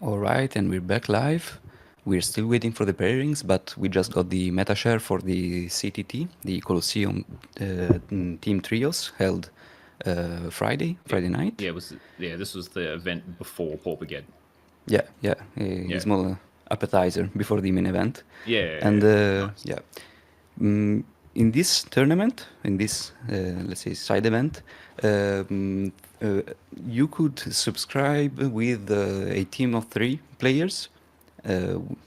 All right, and we're back live. We're still waiting for the pairings, but we just got the meta share for the CTT, the Colosseum Team Trios, held Friday night. This was the event before Paupergeddon. Yeah, a Yeah, small appetizer before the main event. And yeah, nice. yeah, mm, in this tournament, in this let's say side event, um, uh, you could subscribe with a team of 3 players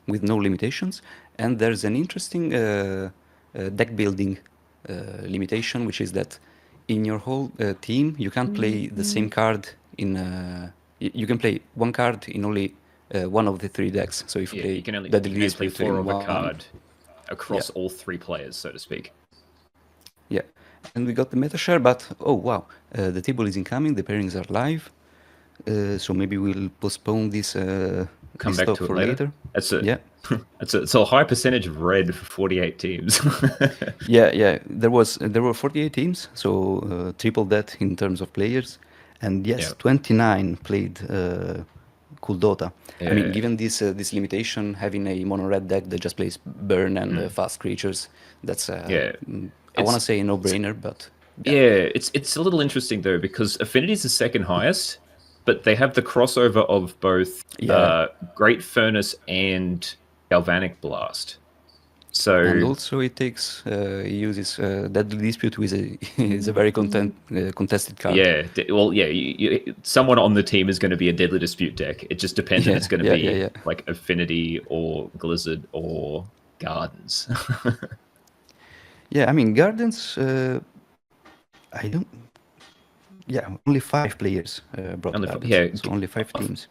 with no limitations, and there's an interesting deck building limitation, which is that in your whole team you can't play the same card in. You can play one card in only one of the 3 decks. So if you Yeah, play Deadly you can only play Dispute four in of a one, card yeah, across all 3 players, so to speak. yeah. And we got the meta share, but oh wow, the table is incoming. The pairings are live. So maybe we'll postpone Come this back talk to it for later. later. That's a Yeah, it's a high percentage of red for 48 teams. yeah. There were 48 teams, so triple that in terms of players, and Yeah, yes, 29 played cool Dota. I mean, yeah, given this limitation, having a mono red deck that just plays burn and mm, fast creatures, that's yeah. I want to It's say a no-brainer, but yeah, Yeah, it's a little interesting though because Affinity is the second highest, but they have the crossover of both yeah. Great Furnace and Galvanic Blast. And So also he uses Deadly Dispute, which is a very contested card. yeah, someone on the team is going to be a Deadly Dispute deck. It just depends if it's Yeah, going to yeah, yeah, be yeah. like Affinity or Gleezard or Gardens. Yeah, I mean, Gardens, I don't. Yeah, only 5 players brought Gardens, Yeah, so only 5 teams.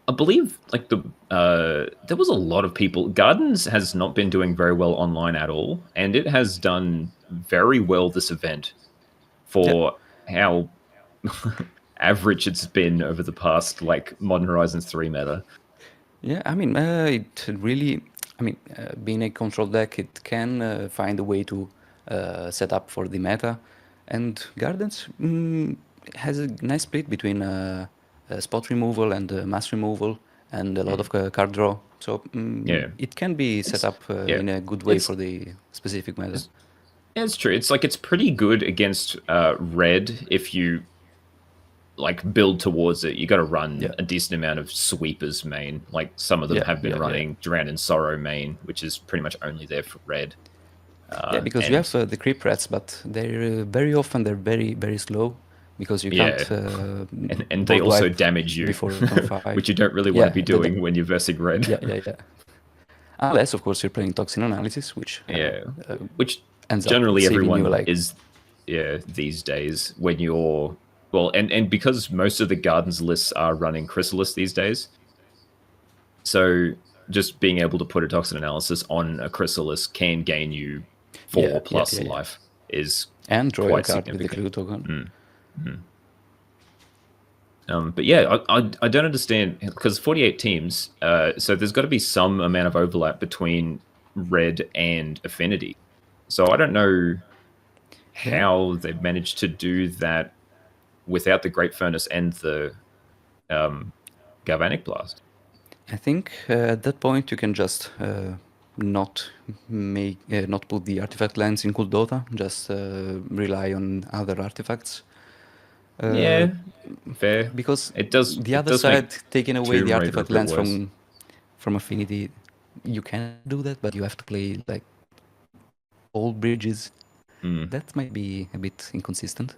I believe like there was a lot of people. Gardens has not been doing very well online at all, and it has done very well this event Yeah, for how average it's been over the past like Modern Horizons 3 meta. yeah. I mean, it really. I mean, being a control deck, it can find a way to set up for the meta, and Gardens has a nice split between spot removal and mass removal, and a lot Mm, of card draw. So yeah, it can be set it's up yeah, in a good way it's for the specific meta. it's, it's true. It's like it's pretty good against red if you like build towards it. You got to run Yeah, a decent amount of sweepers main. Like some of them yeah, have been yeah, yeah. running Drown in Sorrow main, which is pretty much only there for red. Yeah, because you And have the creep rats, but they're very often they're very very slow because you yeah, can't and they board also wipe damage you, before turn 5. which you don't really want to Yeah, be doing when you're versing red. yeah. Unless of course you're playing toxin analysis, which Yeah, uh, which ends up generally saving you everyone like is. Yeah, these days when you're well, and because most of the gardens lists are running Chrysalis these days, so just being able to put a toxin analysis on a Chrysalis can gain you yeah, four plus yeah. life is And draw your quite card with the significant. clue token. But yeah, I don't understand because 48 teams, so there's got to be some amount of overlap between red and affinity. So I don't know Yeah, how they've managed to do that without the Great Furnace and the Galvanic Blast. I think at that point you can just not not put the artifact lands in cool Dota, just rely on other artifacts. Uh, Yeah, fair. because the It other does make side, taking away the Tomb Raider a artifact bit lands worse. from Affinity, you can do that, but you have to play like old bridges. Mm, That might be a bit inconsistent,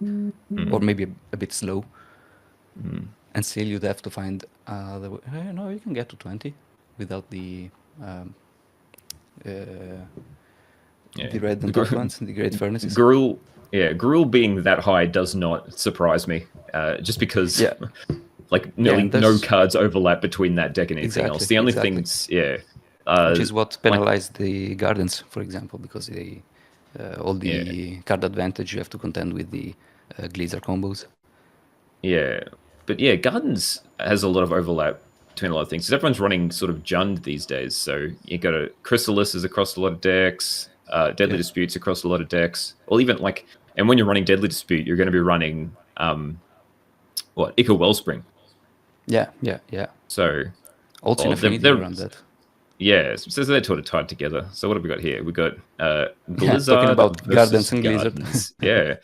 or mm, maybe a bit slow. mm. And still, you'd have to find the way. No, you can get to 20 without um, uh, Yeah, the red and top ones, the great furnaces. Gruul. Yeah, Gruul being that high does not surprise me. Just because, Yeah, like, yeah, nearly and no there's cards overlap between that deck and anything else. exactly, The only exactly, things, yeah, which is what like, penalized the gardens, for example, because they all yeah, the card advantage you have to contend with the Gleezard combos. yeah, but yeah, Gardens has a lot of overlap between a lot of things. 'Cause everyone's running sort of Jund these days, so you got a Chrysalis is across a lot of decks, Deadly Yeah, Disputes across a lot of decks, or even like, and when you're running Deadly Dispute, you're going to be running what Ica Wellspring. yeah. So Also in Well, Affinity around that. Yeah, so they're sort of tied together. So what have we got here? We got Yeah, talking Gleezard about versus Gardens and Gleezard. Gardens. Yeah.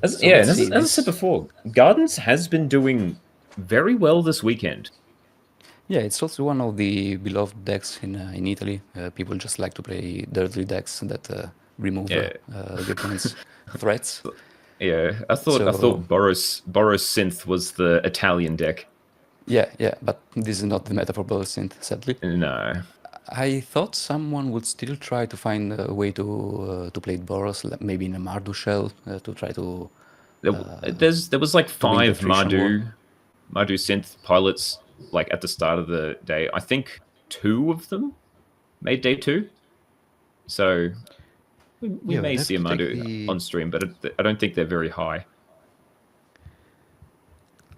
So let's And see as I said this. before, Gardens has been doing very well this weekend. Yeah, it's also one of the beloved decks in Italy. People just like to play dirty decks that remove Yeah. the opponent's threats. Yeah, I thought So Boros Synth was the Italian deck. yeah, but this is not the meta for Synth, sadly. No. I thought someone would still try to find a way to play Boros, like maybe in a Mardu shell, to try to There was like win the 5 attrition war. Mardu Synth pilots like at the start of the day. I think 2 of them made day 2. So we Yeah, may we'll have see a to take Mardu the. on stream, but I don't think they're very high.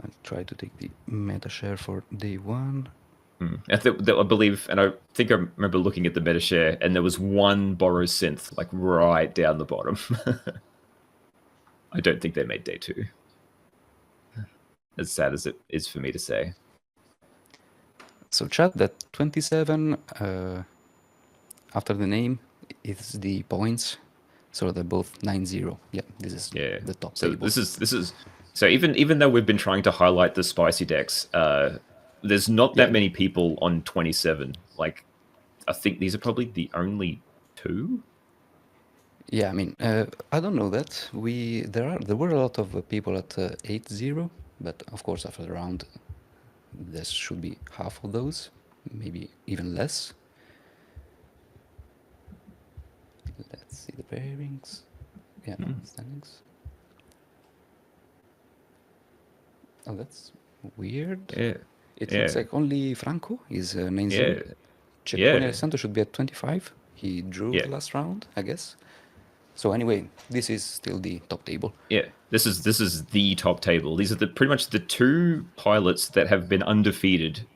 I'll try to take the meta share for day one. I believe, and I think I remember looking at the meta share, and there was one Boros Synth like right down the bottom. I don't think they made day 2. As sad as it is for me to say. So chat, that 27 after the name is the points. So they're both 9-0. Yeah, this is the top So table. this is so even though we've been trying to highlight the spicy decks, there's not that many people on 27. Like, I think these are probably the only 2. Yeah, I mean, I don't know that. There were a lot of people at 8-0, but of course after the round, there should be half of those, maybe even less. Let's see the pairings. Yeah, no, standings. Oh, that's weird. Yeah. It looks like only Franco is 9-0. Yeah. Cecconi Alessandro should be at 25. He drew the last round, I guess. So anyway, this is still the top table. Yeah, this is the top table. These are pretty much the 2 pilots that have been undefeated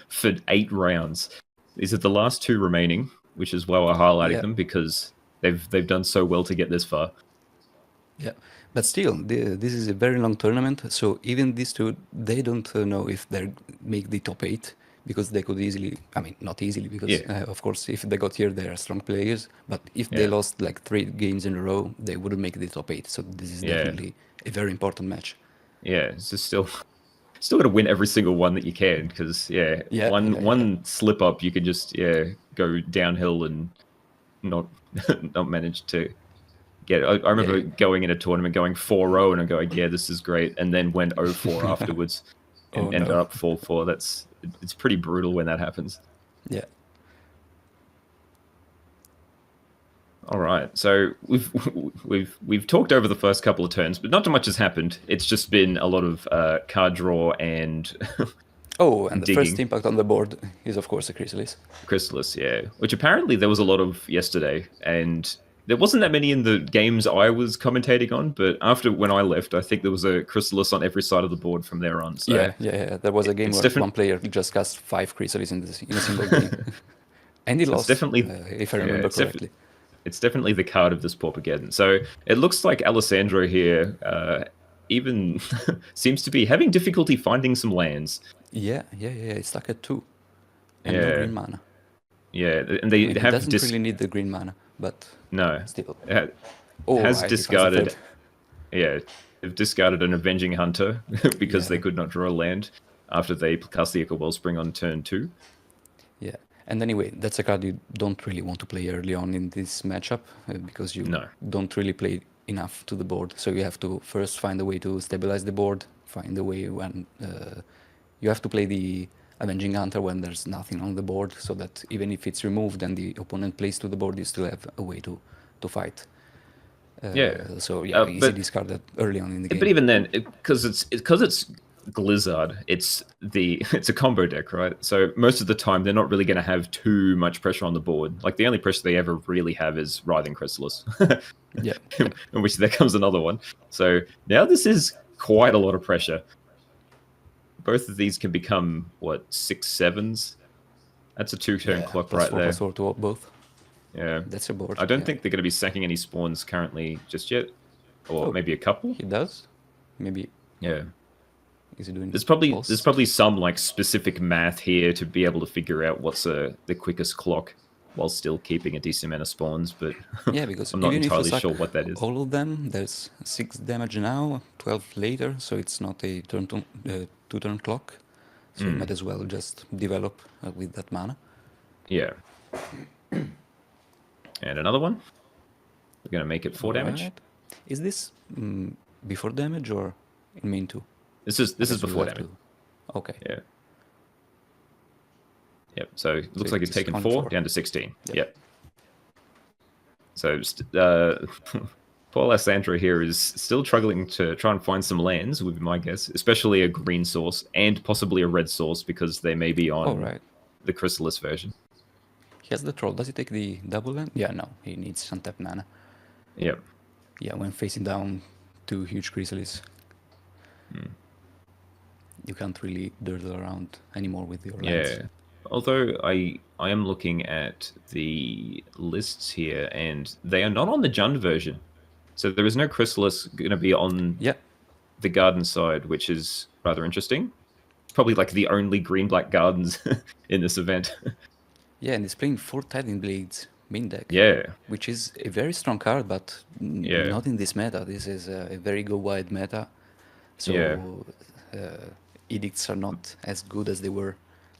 for 8 rounds. These are the last 2 remaining, which is why we're highlighting them, because they've done so well to get this far. Yeah, but still, this is a very long tournament. So even these 2, they don't know if they make the top 8, because they could easily, I mean, not easily, because of course, if they got here, they are strong players. But if they lost like 3 games in a row, they wouldn't make the top 8. So this is definitely a very important match. Yeah, it's just still got to win every single one that you can, because one slip up, you can just go downhill and not manage to get. I remember going in a tournament going 4-0 and I'm going, yeah, this is great, and then went 0-4 afterwards and ended up 4-4. It's pretty brutal when that happens. Yeah. All right, so we've talked over the first couple of turns, but not too much has happened. It's just been a lot of card draw and and the digging. first impact on the board is of course a Chrysalis. Chrysalis, yeah, which apparently there was a lot of yesterday, and there wasn't that many in the games I was commentating on. But after when I left, I think there was a Chrysalis on every side of the board from there on. So yeah. There was a game where one player just cast 5 Chrysalis in a single game, and he lost. Definitely, if I remember correctly. It's definitely the card of this Paupergeddon. So it looks like Alessandro here even seems to be having difficulty finding some lands. Yeah. It's stuck at 2. And no green mana. Yeah, and they have doesn't really need the green mana, but no. Still. Has discarded. Yeah, they've discarded an Avenging Hunter because they could not draw a land after they cast the Echo Wellspring on turn 2. Yeah. And anyway, that's a card you don't really want to play early on in this matchup because you don't really play enough to the board. So you have to first find a way to stabilize the board, find a way when you have to play the Avenging Hunter when there's nothing on the board, so that even if it's removed and the opponent plays to the board, you still have a way to fight. So easy discard that early on in the game. But even then, because it's Gleezard, it's a combo deck, right? So most of the time they're not really going to have too much pressure on the board. Like the only pressure they ever really have is Writhing Chrysalis. In which there comes another one. So now this is quite a lot of pressure. Both of these can become 6/7s. That's a 2-turn clock right there. +4 to both. Yeah, that's a board. I don't think they're going to be sacking any spawns currently just yet, or maybe a couple. He does, maybe. Yeah. Is he doing There's post? probably some like specific math here to be able to figure out what's the quickest clock while still keeping a decent amount of spawns, but Yeah, because I'm not even if you entirely suck sure what that is. all of them, there's 6 damage now, 12 later, so it's not a two-turn clock. So you might as well just develop with that mana. Yeah. And another one. We're going to make it 4 damage. Alright. Is this before damage or in main 2? This is Guess before we'll have damage. to- Okay. Yeah. Yep. So it looks So like he's it's taken on 4 4. down to 16. Yep. Yep. So poor Alessandro here is still struggling to try and find some lands, would be my guess, especially a green source and possibly a red source because they may be on Right. the Chrysalis version. He has the troll. Does he take the double land? Yeah, no. He needs untapped mana. Yep. Yeah, when facing down 2 huge Chrysalis, you can't really dirtle around anymore with your lands. Yeah. Although I am looking at the lists here, and they are not on the Jund version. So there is no Chrysalis going to be on Yeah. the garden side, which is rather interesting. Probably like the only green-black gardens in this event. Yeah, and he's playing 4 Titan Blades main deck. Yeah. Which is a very strong card, but Yeah. not in this meta. This is a very go-wide meta. So Yeah. edicts are not as good as they were.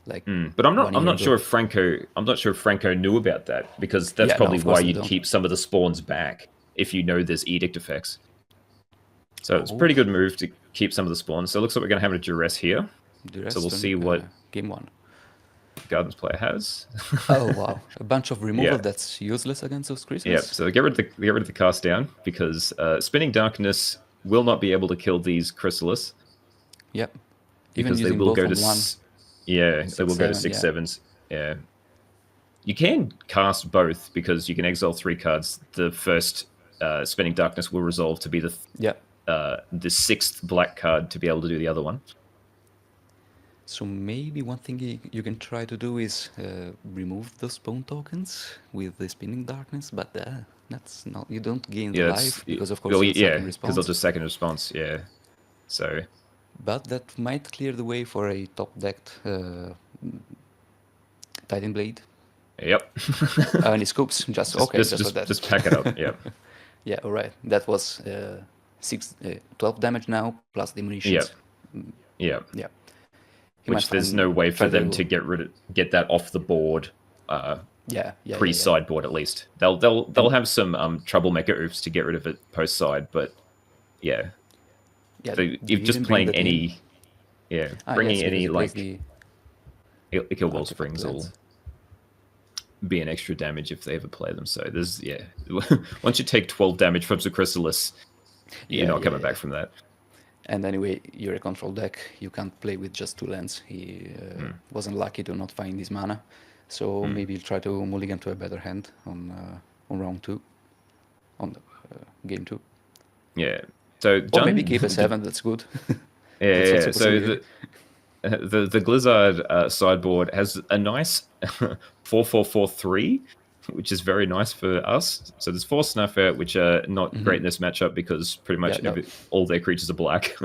Like, But I'm 1 year not ago. sure if Franco knew about that, because that's Yeah, no, probably of course why they you'd don't. keep some of the spawns back if you know there's edict effects. So it's a Oh. pretty good move to keep some of the spawns. So it looks like we're going to have a duress here. The rest So we'll on, see what game 1. Gardens player has. Oh wow, a bunch of removal Yeah. that's useless against those creatures. Yeah, so get rid of the cast down, because Spinning Darkness will not be able to kill these Chrysalis, Yep. Even because they using will both go on to 1. they will go to 6/7, 6/7s. Yeah. You can cast both, because you can exile 3 cards. The first Spinning Darkness will resolve to be the Yep. 6th black card to be able to do the other one. So maybe one thing you can try to do is remove those spawn tokens with the Spinning Darkness, but that's not. You don't gain the life because of course well, it's yeah, second because response. they'll just second response. Yeah. So But that might clear the way for a top decked Titan Blade. yep. And it scoops just okay, just like that. Just pack it up. Yep. Yeah, all right. That was 12 damage now plus the munitions. Yeah. Yeah. He might Which there's find- no way for try them to get that off the board. Pre sideboard at least. They'll have some troublemaker oofs to get rid of it post side, but yeah. Yeah, So you if just didn't bring playing that in. any, bringing yes, any because he like plays the Ichor Will artifact Springs will lands. be an extra damage if they ever play them. So there's once you take 12 damage from the Chrysalis, you're not coming back from that. And anyway, you're a control deck. You can't play with just 2 lands. He wasn't lucky to not find his mana, so maybe he'll try to mulligan to a better hand on round 2, on the, game 2. Yeah. So Or maybe keep a 7. That's good. That's also So possibility. the Gleezard sideboard has a nice 4/4/4/3, which is very nice for us. So there's 4 Snuffer, which are not great in this matchup because pretty much all their creatures are black.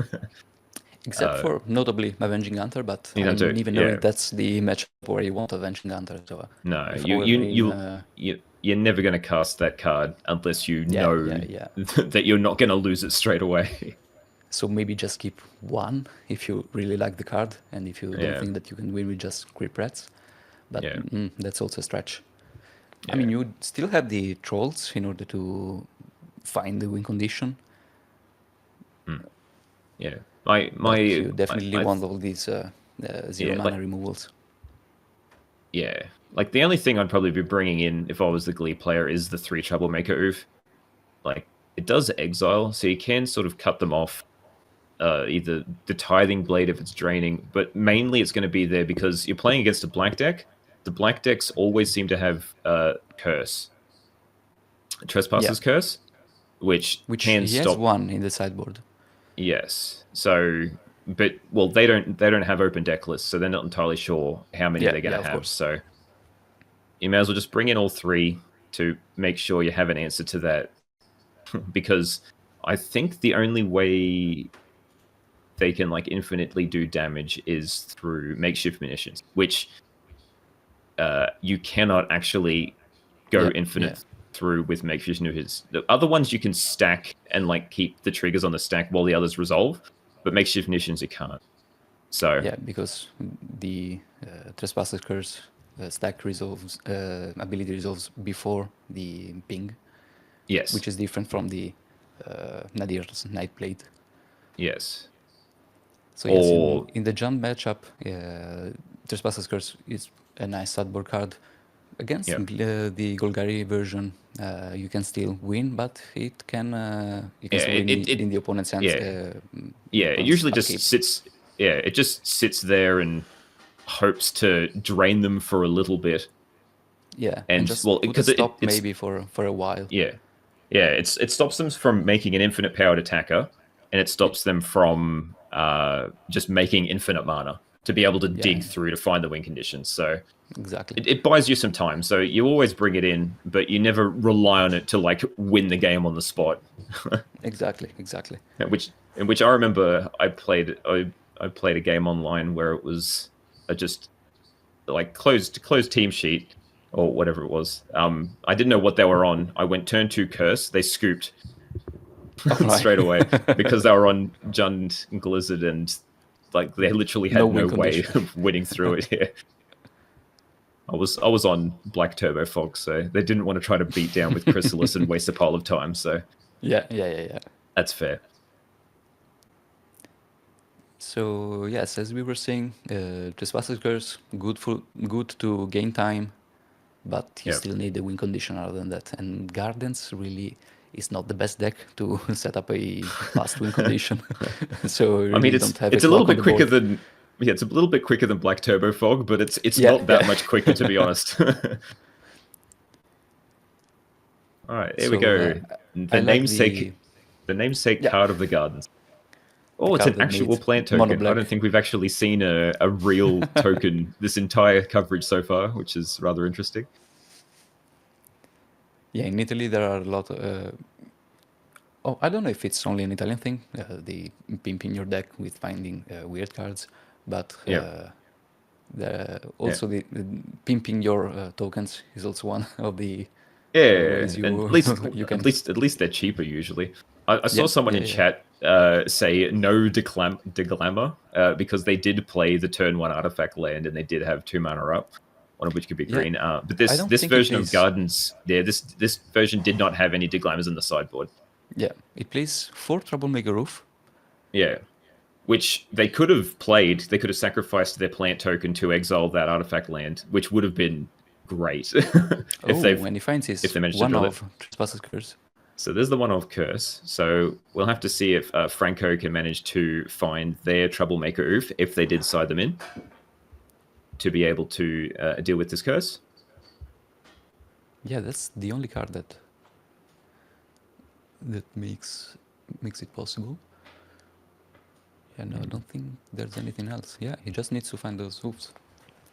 Except for notably Avenging Hunter, but I You don't don't do- even know yeah. if that's the matchup where you want Avenging Hunter. So No, if I were playing, you're never going to cast that card unless you know yeah. that you're not going to lose it straight away. So maybe just keep 1 if you really like the card, and if you don't think that you can win with just Creep Rats. But that's also a stretch. I mean, you still have the trolls in order to find the win condition. Yeah, You definitely I- want all these zero mana like- removals. Yeah, like the only thing I'd probably be bringing in if I was the Glee player is the 3 Troublemaker Oof. Like, it does exile, so you can sort of cut them off. Either the Tithing Blade if it's draining, but mainly it's going to be there because you're playing against a black deck. The black decks always seem to have Curse. Trespasser's Curse, which can he stop... has 1 in the sideboard. Yes. So, but well, they don't have open deck lists, so they're not entirely sure how many they're going to of have. course. So, you may as well just bring in all 3 to make sure you have an answer to that. Because I think the only way they can like infinitely do damage is through makeshift munitions, which you cannot actually go infinite through with makeshift munitions. The other ones you can stack and like keep the triggers on the stack while the others resolve, but makeshift munitions you can't. So Yeah, because the Trespasser's Curse stack resolves, ability resolves before the ping, yes, which is different from the Nadir's Nightblade. yes. So yes, in the jump matchup, Trespasser's Curse is a nice sideboard card. Against the Golgari version, you can still win, but it can still win in the opponent's hands. It usually just sits. Yeah, it just sits there and hopes to drain them for a little bit. Yeah, and just put a stop maybe for a while. Yeah, it stops them from making an infinite powered attacker, and it stops them from just making infinite mana to be able to dig through to find the win conditions. So exactly, it buys you some time. So you always bring it in, but you never rely on it to like win the game on the spot. Exactly. Which I remember I played a game online where it was just like closed team sheet or whatever it was. I didn't know what they were on. I went turn 2 curse. They scooped straight away because they were on Jund and Gleezard, and like they literally had no way of winning through it here. I was on Black Turbo Fog, so they didn't want to try to beat down with Chrysalis and waste a pile of time. So yeah, that's fair. So yes, as we were saying, Trespasser's Curse good to gain time, but you still need a win condition other than that. And Gardens really is not the best deck to set up a fast win condition. So really I mean, it's a little bit quicker than it's a little bit quicker than Black Turbo Fog, but it's not that much quicker, to be honest. All right, here we go. The namesake card of the Gardens. Oh, it's an actual plant token. I don't think we've actually seen a real token this entire coverage so far, which is rather interesting. Yeah, in Italy there are a lot I don't know if it's only an Italian thing, the pimping your deck with finding weird cards, but also the pimping your tokens is also one of the ways and at least they're cheaper usually. I saw someone in chat say no Deglammer because they did play the turn 1 artifact land and they did have 2 mana up, one of which could be green. But this version of Gardens, this version did not have any Deglammers in the sideboard. Yeah, it plays 4 Troublemaker Roof. Yeah, which they could have played. They could have sacrificed their plant token to exile that artifact land, which would have been great. When he finds his one-off Trespasser's Curse. So there's the one-off curse. So we'll have to see if Franco can manage to find their Troublemaker Oof, if they did side them in, to be able to deal with this curse. Yeah, that's the only card that makes it possible. Yeah, no, I don't think there's anything else. Yeah, he just needs to find those hooves.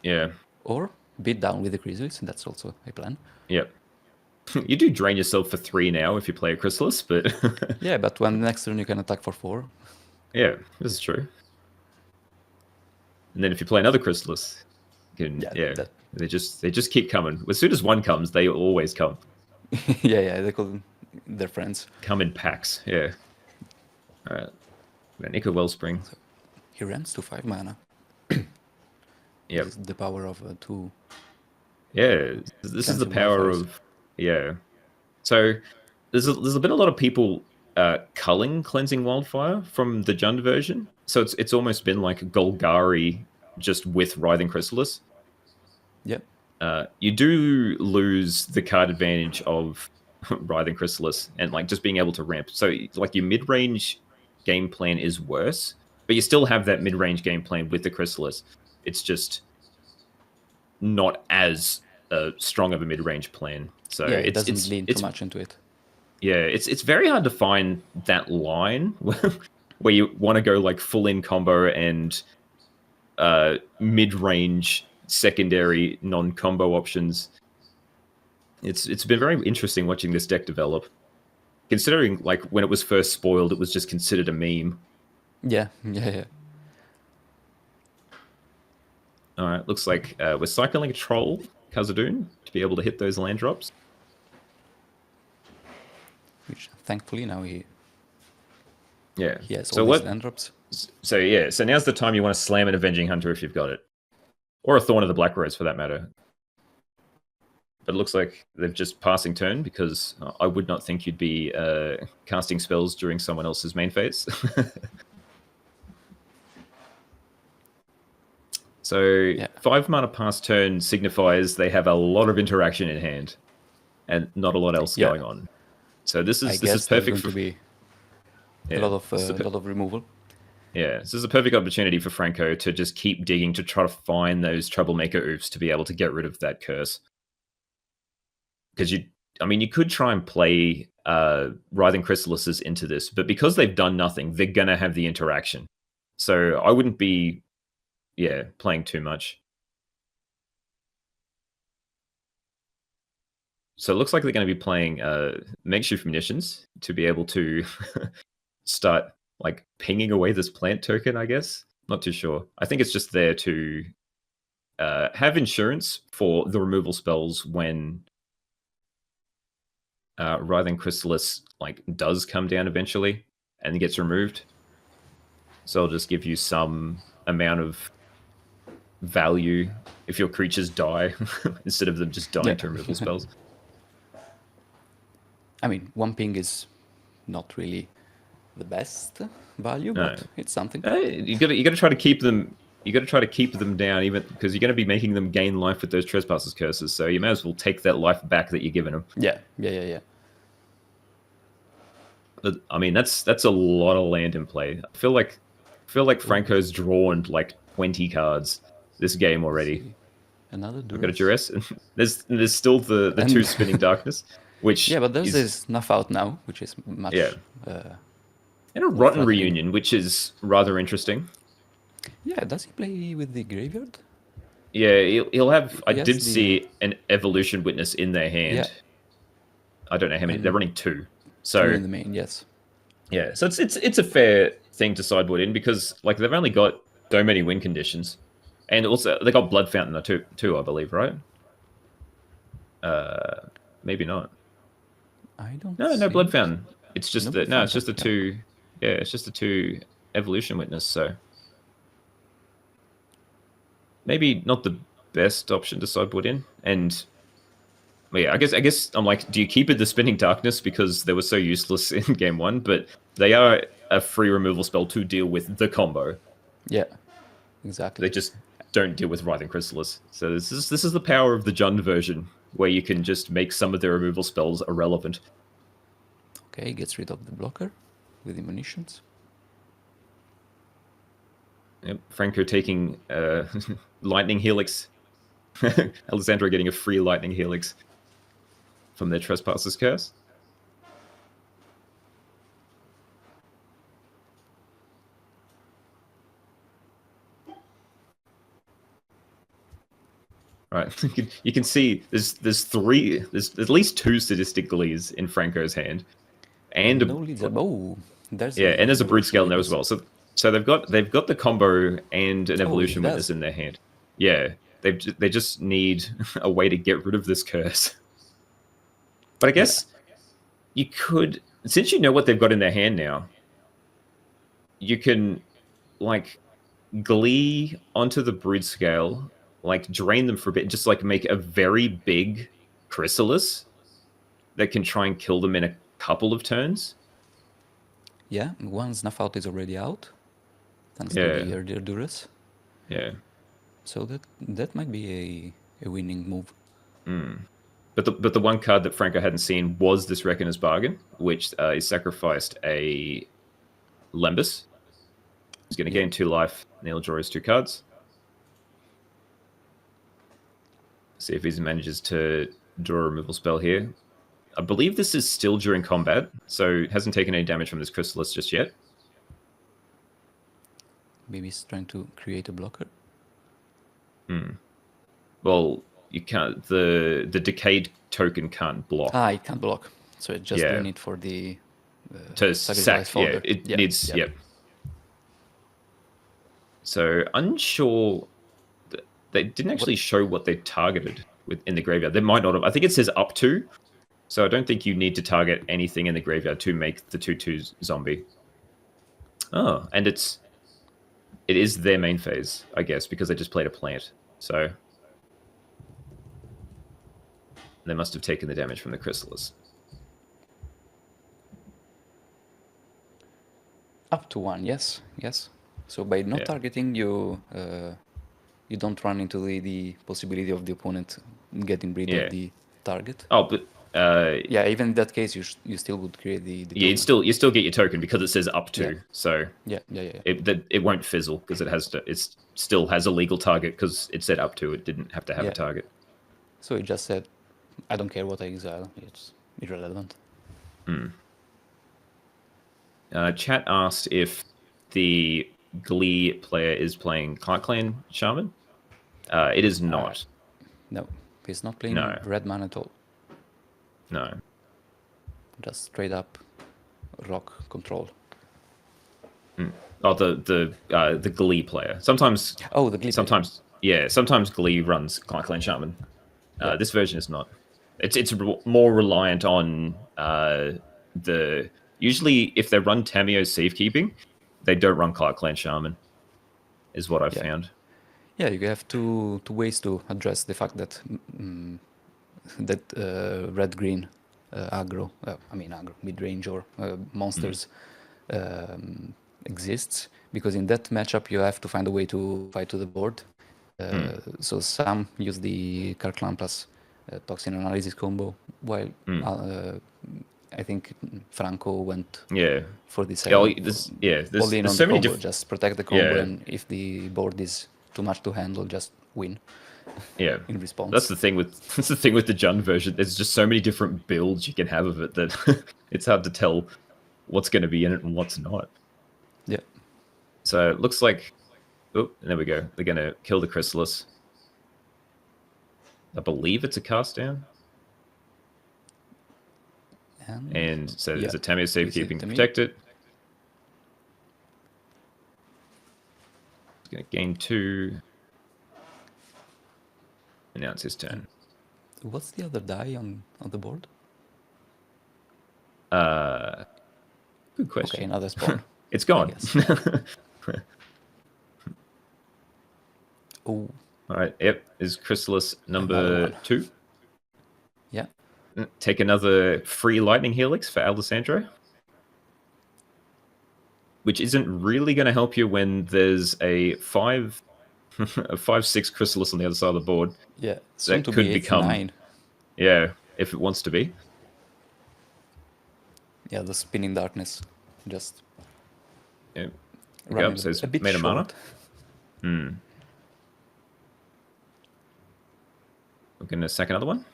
Yeah. Or beat down with the Chrysalis. That's also a plan. Yep. You do drain yourself for 3 now if you play a Chrysalis, but... yeah, but when next turn you can attack for 4. Yeah, this is true. And then if you play another Chrysalis, you can, they just keep coming. As soon as one comes, they always come. yeah, they call them their friends. Come in packs, yeah. All right. Nico Wellspring. So he ramps to 5 mana. Yeah. The power of 2. Yeah, this is the power of... Yeah. So there's been a lot of people culling Cleansing Wildfire from the Jund version. So it's almost been like Golgari just with Writhing Chrysalis. Yep. You do lose the card advantage of Writhing Chrysalis and like just being able to ramp. So like your mid-range game plan is worse, but you still have that mid-range game plan with the Chrysalis. It's just not as strong of a mid-range plan. So it doesn't lean too much into it. Yeah, it's very hard to find that line where you want to go like full-in combo and mid-range secondary non-combo options. It's been very interesting watching this deck develop. Considering like when it was first spoiled, it was just considered a meme. Yeah, yeah, yeah. All right, looks like we're cycling a troll, Khazad-dûm, to be able to hit those land drops. Which thankfully now Yeah. he has So all these what? land drops. So yeah. So now's the time you want to slam an Avenging Hunter if you've got it, or a Thorn of the Black Rose for that matter. But it looks like they've just passing turn because I would not think you'd be casting spells during someone else's main phase. So Yeah. 5 mana pass turn signifies they have a lot of interaction in hand, and not a lot else Yeah. going on. So this I is guess there's perfect going for to be yeah, a lot this is of removal. yeah, this is a perfect opportunity for Franco to just keep digging to try to find those troublemaker oofs to be able to get rid of that curse. Because you could try and play Writhing Chrysalises into this, but because they've done nothing, they're gonna have the interaction. So I wouldn't be, playing too much. So it looks like they're going to be playing makeshift munitions to be able to start like pinging away this plant token, I guess. Not too sure. I think it's just there to have insurance for the removal spells when Writhing Chrysalis like does come down eventually and gets removed. So it'll just give you some amount of value if your creatures die instead of them just dying to removal spells. I mean, one ping is not really the best value, but it's something. You got to try to keep them. You got to try to keep them down, even because you're going to be making them gain life with those trespassers curses. So you may as well take that life back that you're giving them. Yeah. But I mean, that's a lot of land in play. I feel like Franco's drawn like 20 cards this game already. Another We've got a duress. There's still the 2 spinning darkness, which but there's this snuff out now, which is much. And a rotten reunion, which is rather interesting. Yeah, does he play with the graveyard? Yeah, he'll have. I did see an evolution witness in their hand. Yeah. I don't know how many. They're running 2. So 2 in the main, yes. Yeah, so it's a fair thing to sideboard in because like they've only got so many win conditions, and also they got Blood Fountain too, I believe, right? Maybe not. I don't. No Blood Fountain. It's just no, it's just the 2. Yeah, it's just the 2 evolution witness. So maybe not the best option to sideboard in. And I guess I'm like, do you keep it the Spinning Darkness because they were so useless in game 1? But they are a free removal spell to deal with the combo. Yeah, exactly. They just don't deal with Writhing Chrysalis. So this is the power of the Jund version, where you can just make some of their removal spells irrelevant. Okay, gets rid of the blocker with the munitions. Yep, Franco taking Lightning Helix. Alessandro getting a free Lightning Helix from their Trespasser's Curse. Right, you can see there's at least 2 sadistic Glees in Franco's hand, and there's a Brood Scale in there as well. So they've got the combo and an Evolution Witness in their hand. Yeah, they just need a way to get rid of this curse. But I guess you could, since you know what they've got in their hand now, you can like Glee onto the Brood Scale, like drain them for a bit, just like make a very big Chrysalis that can try and kill them in a couple of turns. Yeah, one Snuff Out is already out, thanks to the earlier Duress. Yeah. So that might be a winning move. But the one card that Franco hadn't seen was this Reckoner's Bargain, which is sacrificed a Lembas. He's going to gain 2 life, and he'll draw his 2 cards. See if he manages to draw a removal spell here. I believe this is still during combat, so it hasn't taken any damage from this Chrysalis just yet. Maybe he's trying to create a blocker. Well, you can't. The decayed token can't block. It can't block, so it's just doing it for the to sack. Yeah, it needs. Yep. So unsure. They didn't actually show what they targeted in the graveyard. They might not have. I think it says up to. So I don't think you need to target anything in the graveyard to make the 2/2 zombie. Oh, and it is their main phase, I guess, because they just played a plant. So they must have taken the damage from the Chrysalis. Up to 1, yes. So by not targeting, you don't run into the possibility of the opponent getting rid of the target. Oh, but even in that case, you still would create the you still get your token because it says up to. So it won't fizzle because it still has a legal target because it said up to. It didn't have to have a target. So it just said, I don't care what I exile. It's irrelevant. Chat asked if the Glee player is playing Clark Clan Shaman. It is not. No, he's not playing red man at all. No. Just straight up rock control. Oh, the Glee player. Sometimes. Oh, the Glee. Sometimes, player. Sometimes Glee runs Clark Clan Shaman. This version is not. It's more reliant on usually if they run Tamio Safekeeping, they don't run Clark Clan Shaman, is what I've found. Yeah, you have two ways to address the fact that red-green aggro, mid-range or monsters exists, because in that matchup you have to find a way to fight to the board. So some use the Karklan plus Toxin Analysis combo, while I think Franco went for this. There's so many different. Just protect the combo, and if the board is too much to handle, just win. Yeah. In response. That's the thing with the Jund version. There's just so many different builds you can have of it that it's hard to tell what's going to be in it and what's not. Yeah. So it looks like. Oh, there we go. They're going to kill the Chrysalis. I believe it's a cast down. And so there's a Tamio Safekeeping to protect it. It's going to gain 2. And now it's his turn. What's the other die on the board? Good question. Okay, another spawn. It's gone. Oh. All right. Yep. Is Chrysalis number 2? Yeah. Take another free Lightning Helix for Alessandro, which isn't really going to help you when there's a 5/6 Chrysalis on the other side of the board. Yeah. That could become 9. Yeah, if it wants to be. Yeah, the spinning darkness just. Yeah. Yep, so it's made a mana. We're going to sack another one.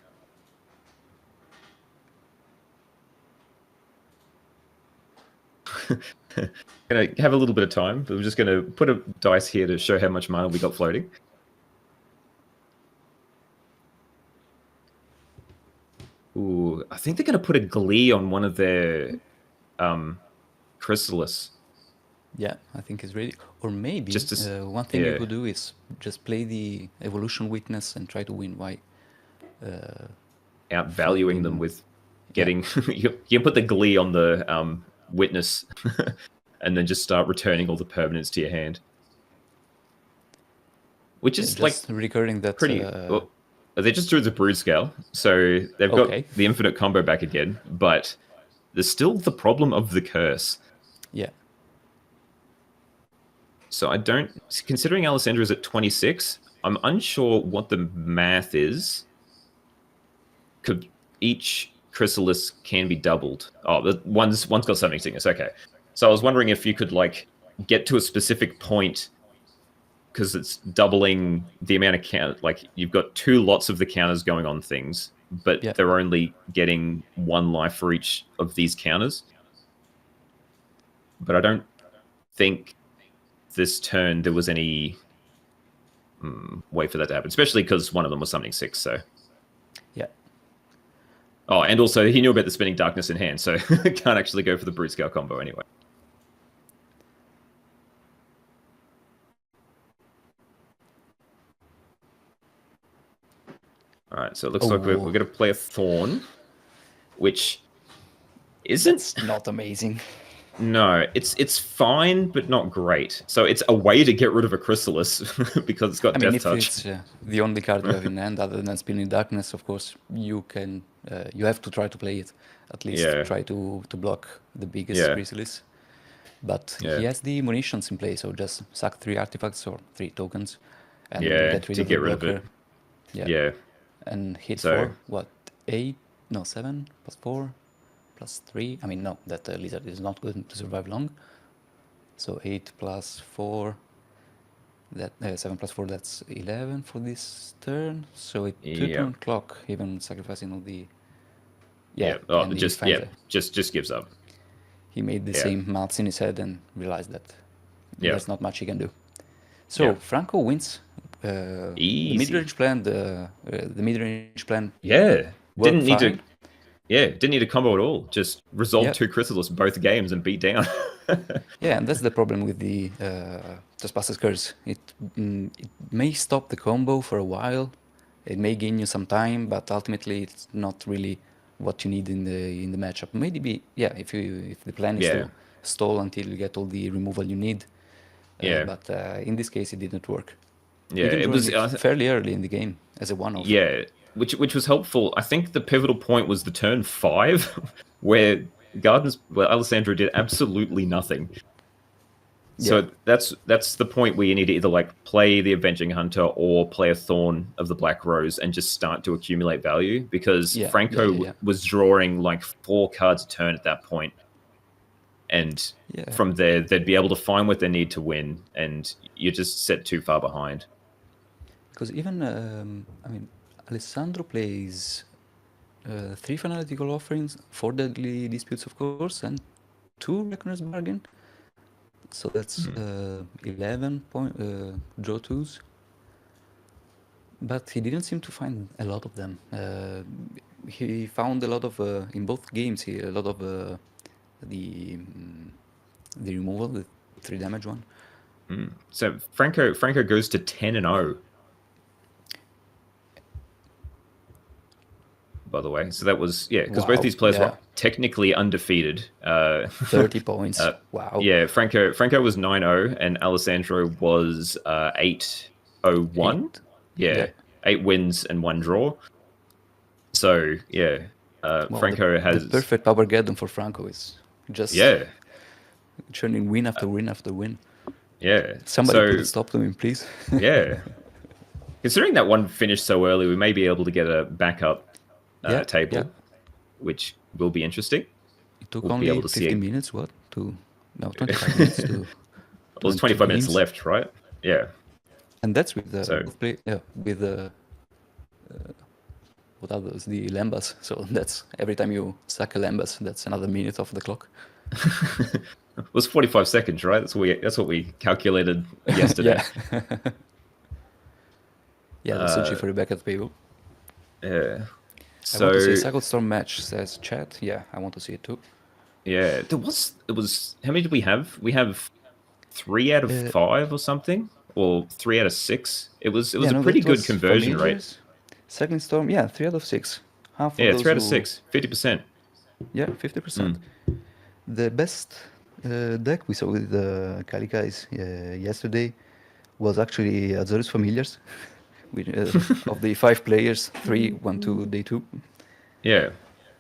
Going to have a little bit of time, but we're just going to put a dice here to show how much mana we got floating. Ooh, I think they're going to put a Glee on one of their Chrysalis. Yeah, I think it's ready. Or maybe one thing you could do is just play the Evolution Witness and try to win by outvaluing them with getting. You can put the Glee on the Witness, and then just start returning all the permanents to your hand, which is just recurring that pretty. They just drew the Brood Scale, so they've got the infinite combo back again, but there's still the problem of the curse. Yeah. So I don't... Considering Alessandro is at 26, I'm unsure what the math is. Could each Chrysalis can be doubled. Oh, one's got Summoning Sickness. Okay. So I was wondering if you could, get to a specific point, because it's doubling the amount of count. You've got 2 lots of the counters going on things, but they're only getting 1 life for each of these counters. But I don't think this turn there was any way for that to happen, especially because one of them was Summoning 6, so... Yeah. Oh, and also he knew about the Spinning Darkness in hand, so can't actually go for the Brood Scale combo anyway. All right, so it looks like we're going to play a Thorn, which isn't... That's not amazing. No, it's fine, but not great. So it's a way to get rid of a Chrysalis because it's got I mean, Death if Touch. it's the only card you have in hand other than Spinning Darkness, of course, you can. You have to try to play it. At least try to block the biggest Chrysalis. But he has the munitions in play, so just sack 3 artifacts or 3 tokens and get rid of the blocker. Yeah. And hit for what, 8? No, 7 plus 4 plus 3. I mean, no, that Gleezard is not going to survive long. So 8 plus 4, that 7 plus 4, that's 11 for this turn. So it 2-turn clock, even sacrificing all the... just gives up. He made the same maths in his head and realized that there's not much he can do. So Franco wins. The mid-range plan. The mid-range plan. Yeah, didn't need to combo at all. Just resolve 2 Chrysalis both games and beat down. Yeah, and that's the problem with the Trespasser's Curse. It may stop the combo for a while. It may gain you some time, but ultimately it's not really what you need in the matchup. Maybe if the plan is to stall until you get all the removal you need. But in this case, it didn't work. Yeah, it was fairly early in the game as a one-off. Yeah, which was helpful. I think the pivotal point was the turn 5, where Alessandro did absolutely nothing. So that's the point where you need to either like play the Avenging Hunter or play a Thorn of the Black Rose and just start to accumulate value, because Franco was drawing like 4 cards a turn at that point. And from there, they'd be able to find what they need to win, and you're just set too far behind. Because even, I mean, Alessandro plays 3 Fanatical Offerings, 4 Deadly Disputes, of course, and 2 Reckoner's Bargain. So that's 11 draw 2s. But he didn't seem to find a lot of them. He found a lot of, in both games, a lot of the removal, the 3 damage one. So Franco goes to 10-0. By the way, so that was because both these players were technically undefeated. 30 points. Wow. Yeah, Franco was 9-0 and Alessandro was 8-0-1. Yeah, 8 wins and 1 draw. So Franco has the perfect Paupergeddon for Franco is just churning win after win after win. Yeah, somebody put a stop to him, please. Yeah, considering that one finished so early, we may be able to get a backup table, which will be interesting. It took only 15 minutes. 25 minutes to. Well, there's 25 minutes left, right? Yeah. And that's with the what are those? The Lambas. So that's every time you sack a Lambas, that's another minute off the clock. It was 45 seconds, right? That's what we calculated yesterday. Let's search for the backup table. Yeah. I want to see a Cycle Storm match, says chat. Yeah, I want to see it too. Yeah, it was. How many did we have? We have 3 out of 5 or something, or 3 out of 6. It was a pretty good conversion rate. Cycling Storm, 3 out of 6. Half of 3 out of 6, 50%. Yeah, 50%. The best deck we saw with the Kali guys yesterday was actually Azorius Familiars. Of the 5 players, 3 went to day 2. Yeah.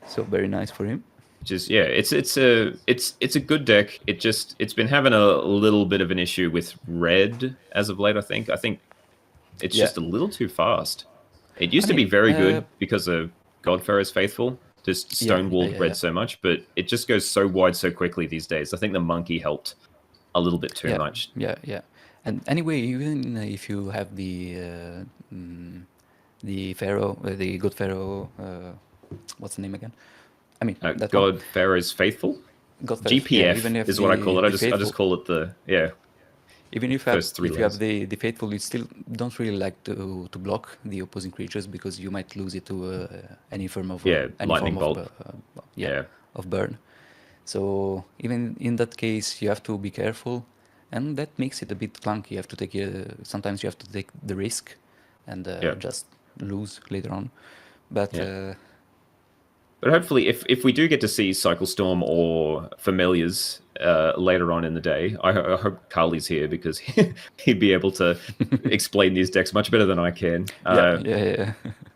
So very nice for him. Just it's a good deck. It's been having a little bit of an issue with red as of late. I think it's just a little too fast. It used to be very good because of Godfarer's Faithful, just stonewalled red so much, but it just goes so wide so quickly these days. I think the monkey helped a little bit too much. Yeah. And anyway, even if you have the Pharaoh, the God Pharaoh, what's the name again? I mean, God Pharaoh's Faithful. GPF is what I call it. I just call it even if you have the Faithful, you still don't really like to block the opposing creatures because you might lose it to any form of lightning bolt. Of burn. So even in that case, you have to be careful. And that makes it a bit clunky. You have to take sometimes you have to take the risk and just lose later on. But Yeah. But hopefully, if we do get to see Cycle Storm or Familiars later on in the day, I hope Carly's here because he'd be able to explain these decks much better than I can. yeah.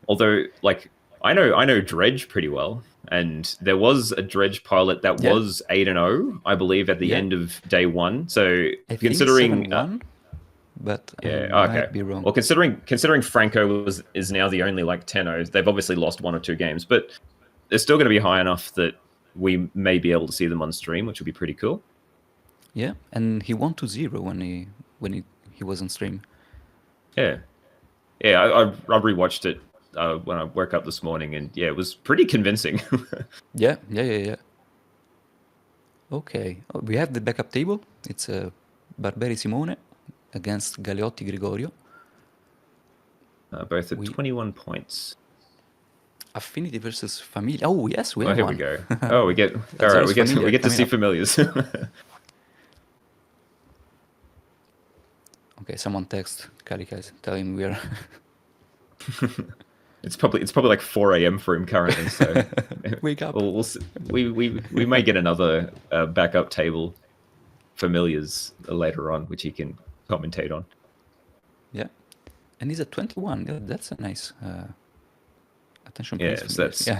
Although, like, I know Dredge pretty well, and there was a Dredge pilot that Yeah. was 8-0, I believe, at the Yeah. end of day one. So I think considering 7-1, but I yeah, okay. might be wrong. Well, considering Franco is now the only like 10-0, they've obviously lost 1 or 2 games, but they're still going to be high enough that we may be able to see them on stream, which would be pretty cool. Yeah, and he won 2-0 when he was on stream. Yeah, I rewatched it when I woke up this morning, and yeah, it was pretty convincing. Yeah. Okay, we have the backup table. It's Barbieri Simone against Galeotti Gregorio. Both at 21 points. Affinity versus Familia. Oh yes, we Oh, have here one. we go. Oh, we get all That's right. always We familiar get to coming see up. familiars. Okay, someone text Kali guys, tell him we are. It's probably like 4 a.m. for him currently. So Wake up. we may get another backup table familiars later on, which he can commentate on. Yeah, and he's at 21. Yeah, that's a nice attention. Yeah, Place so that's yeah.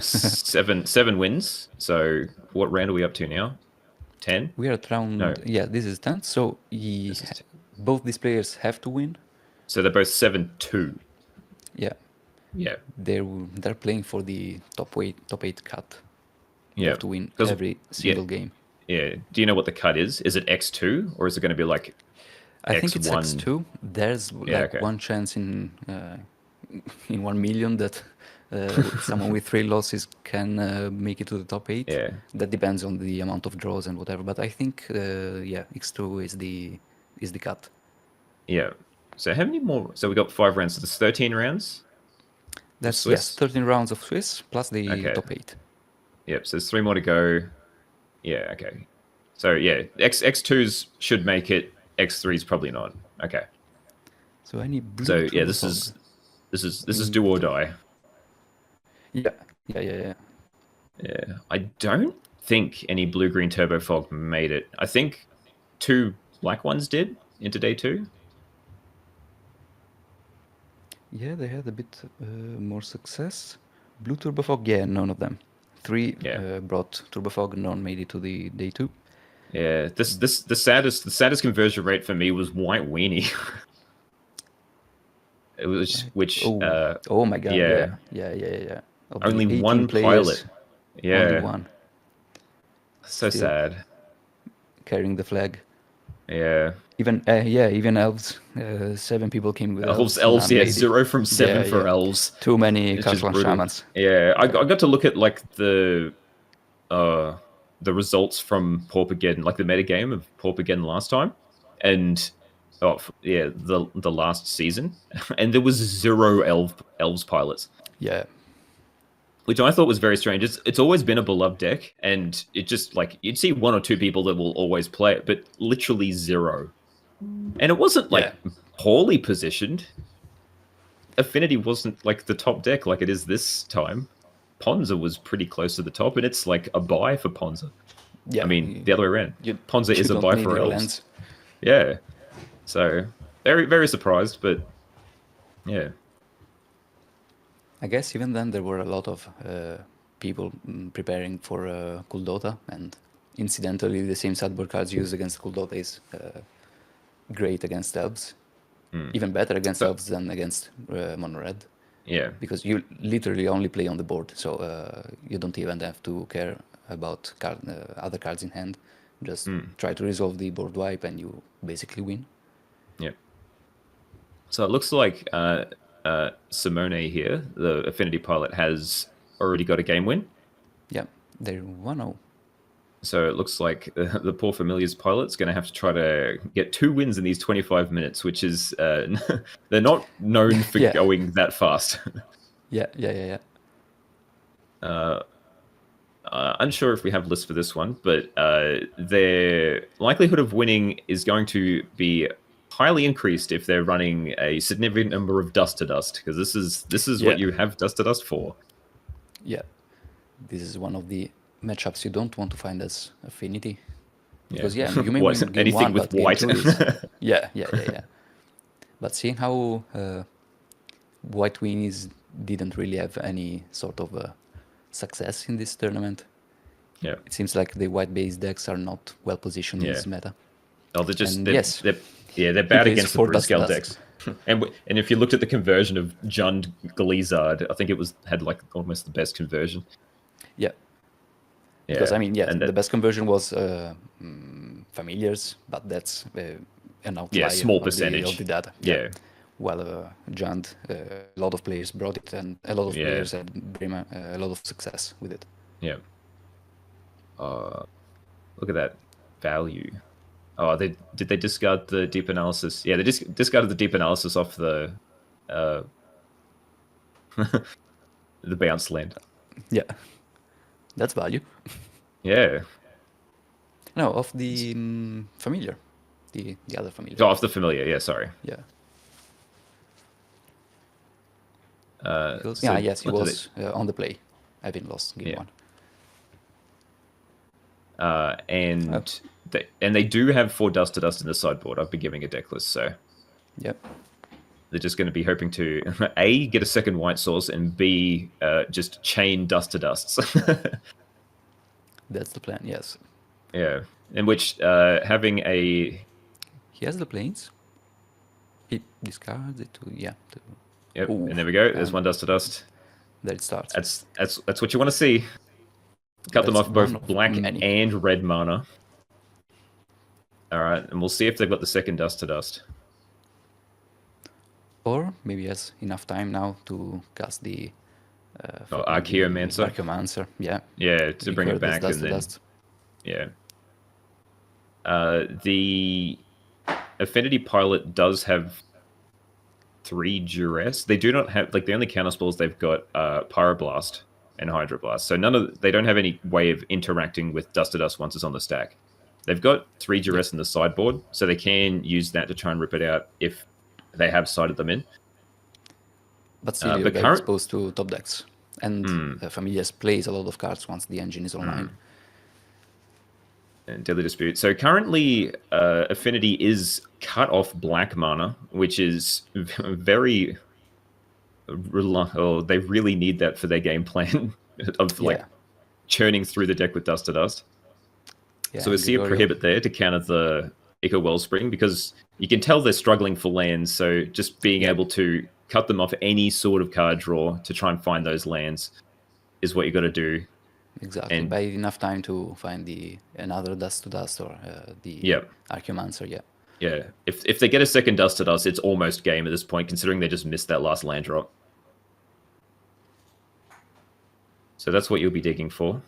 seven wins. So what round are we up to now? 10? We are at round. No. Yeah, this is 10. So both these players have to win. So they're both 7-2. Yeah. Yeah. They're playing for the top 8 cut. They Yeah. have to win every single game. Yeah. Do you know what the cut is? Is it X2 or is it going to be like I think it's X1? X2. There's okay. one chance in 1 million that someone with 3 losses can make it to the top 8. Yeah. That depends on the amount of draws and whatever. But I think X2 is the cut. Yeah. So how many more? So we got 5 rounds. So there's 13 rounds. That's Swiss? 13 rounds of Swiss plus the top 8. Yep. So there's 3 more to go. Yeah. Okay. So yeah, X2s should make it. X3s probably not. Okay. So I need blue. So yeah, this is do or die. Yeah. Yeah. I don't think any blue-green turbo fog made it. I think 2 black ones did into day 2. Yeah, they had a bit more success. Blue Turbofog, yeah, none of them. 3 brought Turbofog, none made it to the day 2. Yeah, the saddest conversion rate for me was white weenie. It was oh my god, yeah. Only 1 pilot. Yeah. Only 1. So Still sad. carrying the flag. Yeah. Even elves. 7 people came with elves. Elves, yeah, 0 from 7 for elves. Too many It's just Catalan brutal. shamans. Yeah, I got to look at like the results from Paupergeddon, like the metagame of Paupergeddon last time, and the last season, and there was 0 elves pilots. Yeah. Which I thought was very strange. It's always been a beloved deck, and it just like you'd see 1 or 2 people that will always play it, but literally 0. And it wasn't like poorly positioned. Affinity wasn't like the top deck like it is this time. Ponza was pretty close to the top, and it's like a buy for Ponza. Yeah. I mean, the other way around. Ponza is a don't buy need for your elves. lands. Yeah. So very, very surprised, but yeah. I guess even then there were a lot of people preparing for Kuldota, and incidentally the same sideboard cards used against Kuldota is great against elves. Even better against elves than against mono red. Yeah. Because you literally only play on the board, so you don't even have to care about other cards in hand. Just try to resolve the board wipe and you basically win. Yeah. So it looks like Simone here, the Affinity pilot, has already got a game win. Yeah, they're 1-0. So it looks like the poor Familiars pilot's going to have to try to get 2 wins in these 25 minutes, which is they're not known for going that fast. Yeah. Unsure if we have lists for this one, but their likelihood of winning is going to be highly increased if they're running a significant number of dust to dust, because this is what you have dust to dust for. Yeah, this is one of the matchups you don't want to find as Affinity. Because you may win game anything 1, with but white. game 2 is... yeah. But seeing how white weenies didn't really have any sort of success in this tournament, it seems like the white-based decks are not well positioned in this meta. Oh, they're just And they're bad against the for brute scale dust. decks. And if you looked at the conversion of Jund Gleezard, I think it had like almost the best conversion. Yeah. Because I mean, the best conversion was familiars, but that's an outlier. Small percentage of the data. Yeah. Well, Jund, a lot of players brought it, and a lot of players had a lot of success with it. Yeah. Look at that value. Oh, did they discard the deep analysis? Yeah, they discarded the deep analysis off the the bounce land. Yeah, that's value. Yeah. No, of the familiar, the other familiar. Oh, off the familiar. Yeah, sorry. Yeah. So yes, he was on the play, having lost game 1. And they do have 4 dust to dust in the sideboard. I've been giving a deck list, so yep. They're just going to be hoping to A, get a second white source, and B, just chain dust to dusts. That's the plan. Yes. Yeah, in which having a he has the planes. He discards it to Yep, and there we go. There's 1 dust to dust. There it starts. That's what you want to see. Cut them off both black and red mana. All right, and we'll see if they've got the second dust to dust. Or maybe he has enough time now to cast the Archaeomancer. Archaeomancer, yeah. Yeah, to bring it back and then... Yeah. The Affinity Pilot does have 3 duress. They do not have... Like, the only counterspells they've got Pyroblast and Hydroblast. So they don't have any way of interacting with dust to dust once it's on the stack. They've got 3 duress in the sideboard, so they can use that to try and rip it out if they have sided them in. But still, you're very exposed to top decks. And Familiars plays a lot of cards once the engine is online. And Deadly Dispute. So currently, Affinity is cut off black mana, which is very... they really need that for their game plan of churning through the deck with dust to dust. Yeah, so we see a prohibit there to counter the Echo Wellspring, because you can tell they're struggling for lands, so just being able to cut them off any sort of card draw to try and find those lands is what you got to do. Exactly. And buy enough time to find another dust to dust or the Archaeomancer, Yeah, if they get a second dust to dust, it's almost game at this point, considering they just missed that last land drop. So that's what you'll be digging for.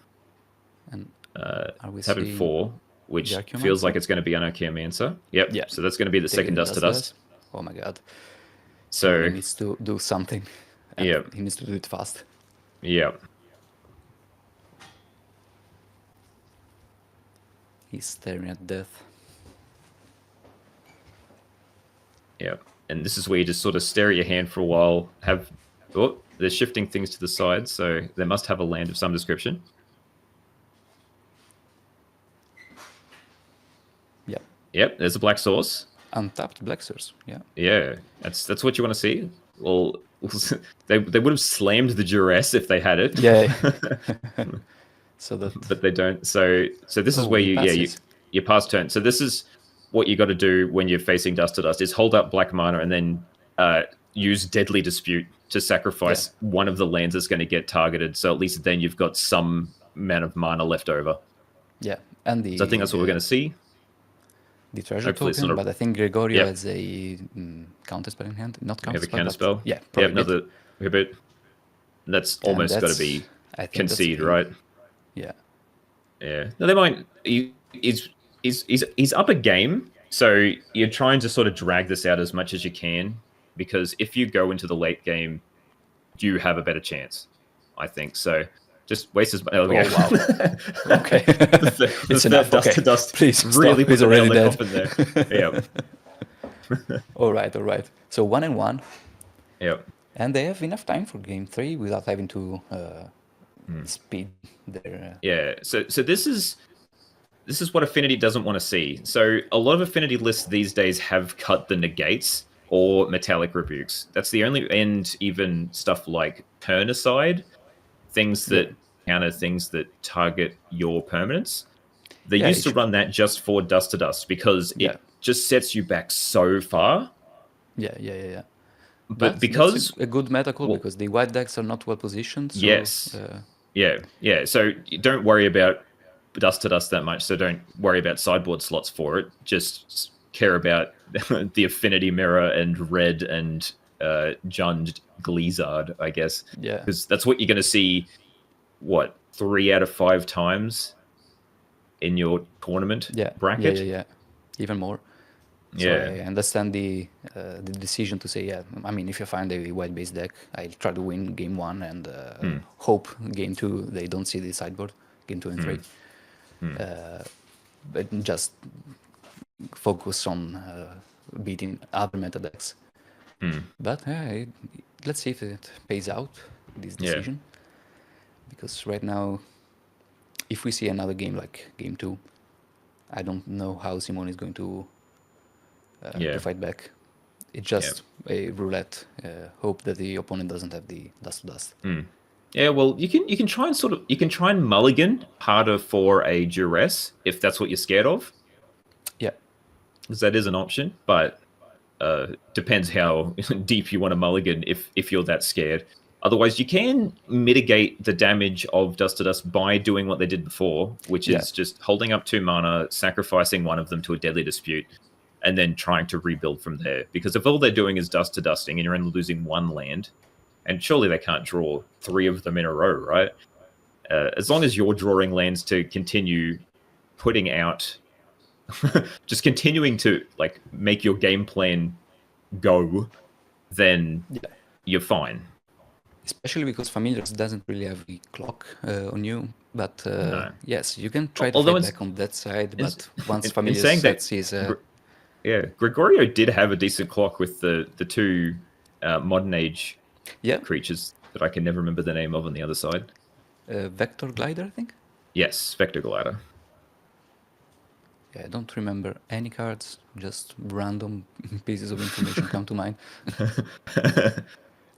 And having 4, which feels like it's going to be an Archaeomancer. Yep. Yeah. So that's going to be the second dust to dust. Oh my god. So he needs to do something. Yeah. He needs to do it fast. Yeah. He's staring at death. Yeah. And this is where you just sort of stare at your hand for a while. They're shifting things to the side, so they must have a land of some description. Yep, there's a black source. Untapped black source, yeah. Yeah, that's what you want to see. Well, they would have slammed the duress if they had it. Yeah. But they don't. So this is where you pass turn. So this is what you got to do when you're facing dust to dust: is hold up black mana and then use Deadly Dispute to sacrifice one of the lands that's going to get targeted. So at least then you've got some amount of mana left over. Yeah, and so I think that's what we're going to see. The treasure token, but I think Gregorio has a counterspell in hand. Not counterspell. Have a counterspell. Yeah, probably. Another prohibit. That's almost got to be concede, right? Yeah. Yeah. No, they might. He's up a game, so you're trying to sort of drag this out as much as you can, because if you go into the late game, you have a better chance, I think. So just waste as much. Oh, wow. Okay. It's enough. Dust to dust. Please really stop. He's already dead. There. Yeah. All right, all right. So 1-1, Yep. and they have enough time for game 3 without having to Mm. speed their. Yeah. So this is what Affinity doesn't want to see. So a lot of Affinity lists these days have cut the negates or metallic rebukes. That's the only, and even stuff like turn aside, things Yeah, that counter things that target your permanents. They yeah, used to run that just for Dust to Dust because yeah, it just sets you back so far. yeah. But But that's because, a good meta call well, because the white decks are not well positioned. So yes, yeah. So don't worry about Dust to Dust that much. So don't worry about sideboard slots for it. Just care about the Affinity Mirror and Red and Jund Gleezard, I guess, yeah, because that's what you're going to see. What, 3 out of 5 times in your tournament bracket? yeah, even more. So Yeah. I understand the decision to say, yeah. I mean, if you find a white-based deck, I try to win game 1 and Hmm. hope game 2 they don't see the sideboard, game 2 and 3. Hmm. But just focus on beating other meta decks. Hmm. But let's see if it pays out, this Yeah. decision. Because right now, if we see another game like game 2, I don't know how Simone is going to fight back. It's just a roulette. Hope that the opponent doesn't have the dust to dust. Yeah, well, you can try and mulligan harder for a duress if that's what you're scared of, Yeah, because that is an option. But depends how deep you want to mulligan if you're that scared. Otherwise, you can mitigate the damage of Dust to Dust by doing what they did before, which Yeah. is just holding up 2 mana, sacrificing one of them to a Deadly Dispute, and then trying to rebuild from there. Because if all they're doing is Dust to Dusting and you're only losing 1 land, and surely they can't draw 3 of them in a row, right? As long as you're drawing lands to continue putting out, just continuing to like make your game plan go, then Yeah. you're fine. Especially because Familiars doesn't really have the clock on you. But No. yes, you can try to Although fight back on that side. But once in Familiars saying that, sets his... Gregorio did have a decent clock with the 2 modern age yeah, creatures that I can never remember the name of on the other side. Vector Glider, I think? Yes, Vector Glider. Yeah, I don't remember any cards. Just random pieces of information come to mind.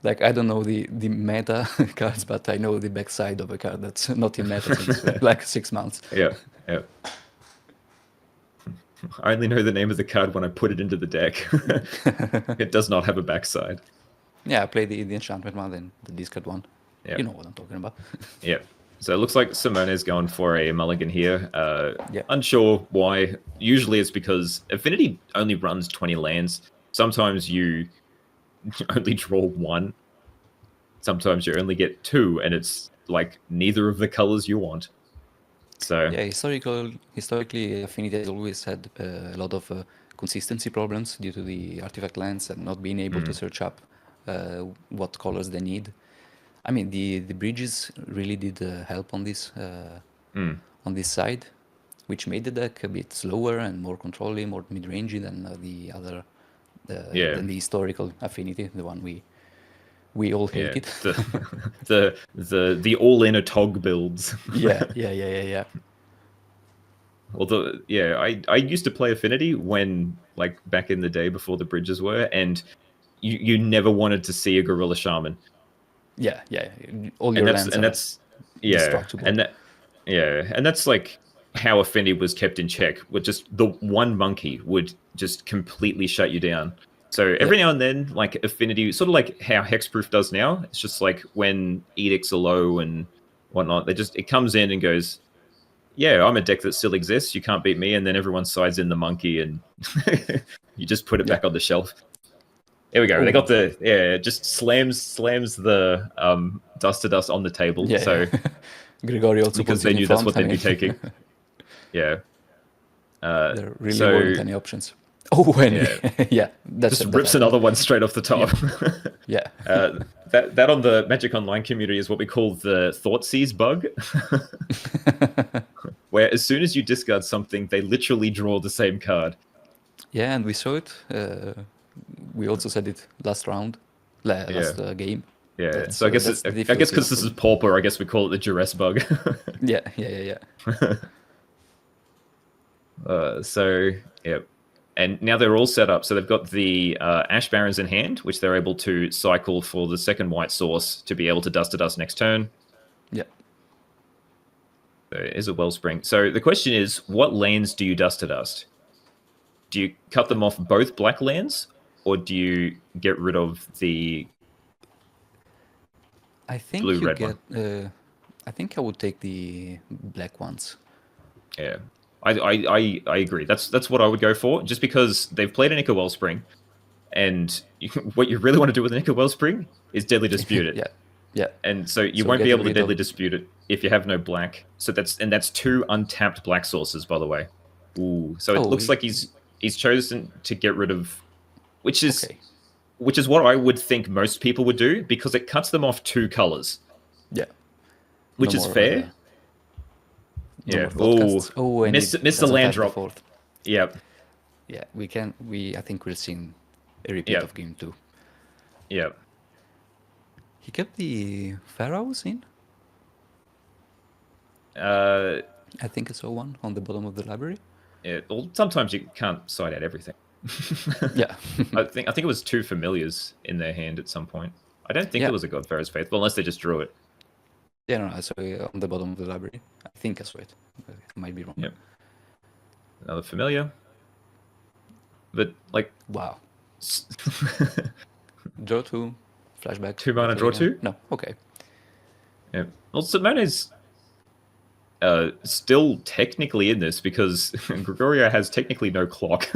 Like, I don't know the meta cards, but I know the backside of a card that's not in meta since like 6 months. Yeah. I only know the name of the card when I put it into the deck. It does not have a backside. Yeah, I played the enchantment one, then the discard one. Yeah. You know what I'm talking about. Yeah. So it looks like Simone is going for a mulligan here. Yeah. Unsure why. Usually it's because Affinity only runs 20 lands. Sometimes you only draw 1. Sometimes you only get 2, and it's like neither of the colors you want. So Yeah, historically, Affinity has always had a lot of consistency problems due to the artifact lands and not being able to search up what colors they need. I mean, the bridges really did help on this side, which made the deck a bit slower and more controlling, more mid-rangey than the other than the historical Affinity, the one we all hated. the all-in a tog builds. Yeah. Although, I used to play Affinity when, like, back in the day before the bridges were, and you never wanted to see a Gorilla Shaman. Yeah. All your lands And are that's destructible. and that's like how Affinity was kept in check. With just the one monkey would just completely shut you down. So every now and then, like Affinity, sort of like how Hexproof does now. It's just like when edicts are low and whatnot, it comes in and goes, yeah, I'm a deck that still exists. You can't beat me. And then everyone sides in the monkey and you just put it back on the shelf. There we go. They got just slams the Dust to Dust on the table. Yeah. So Gregorio also because puts they it in knew front. that's what they'd be taking. Yeah. There really weren't any options. Oh, and that's just rips another one straight off the top. Yeah. That on the Magic Online community is what we call the Thoughtseize bug, where as soon as you discard something, they literally draw the same card. Yeah, and we saw it. We also said it last round, last game. Yeah. So I guess that's the I guess difficulty because this is Pauper, I guess we call it the duress bug. yeah. So yeah. And now they're all set up. So they've got the Ash Barons in hand, which they're able to cycle for the second white source to be able to dust to dust next turn. Yeah. There is a Wellspring. So the question is, what lands do you dust to dust? Do you cut them off both black lands, or do you get rid of the I think blue you red get. one? I think I would take the black ones. Yeah, I agree. That's what I would go for, just because they've played an Ica Wellspring, and what you really want to do with an Ica Wellspring is deadly dispute it. Yeah. And so you So won't be getting able to rid deadly of- dispute it if you have no black. So that's two untapped black sources, by the way. Ooh, so it Oh, looks like he's chosen to get rid of, which is Okay. what I would think most people would do, because it cuts them off two colors, Yeah. which No is more, fair. no Yeah. more broadcasts. Oh, and missed it the doesn't land have the drop. fourth. Yeah. Yeah, we can. I think we'll see a repeat Yeah. of game 2. Yeah. He kept the pharaohs in. Uh, I think I saw one on the bottom of the library. yeah. Well, sometimes you can't side out everything. Yeah. I think it was two familiars in their hand at some point. I don't think Yeah. there was a Godfarer's Faithful, unless they just drew it. Yeah, no, I saw it on the bottom of the library. I think I saw it. I might be wrong. Yep. Another familiar. But like, Wow. Draw 2, flashback. 2 mana, okay, draw again. 2? No, okay. Yeah. Well, Simone's still technically in this, because Gregorio has technically no clock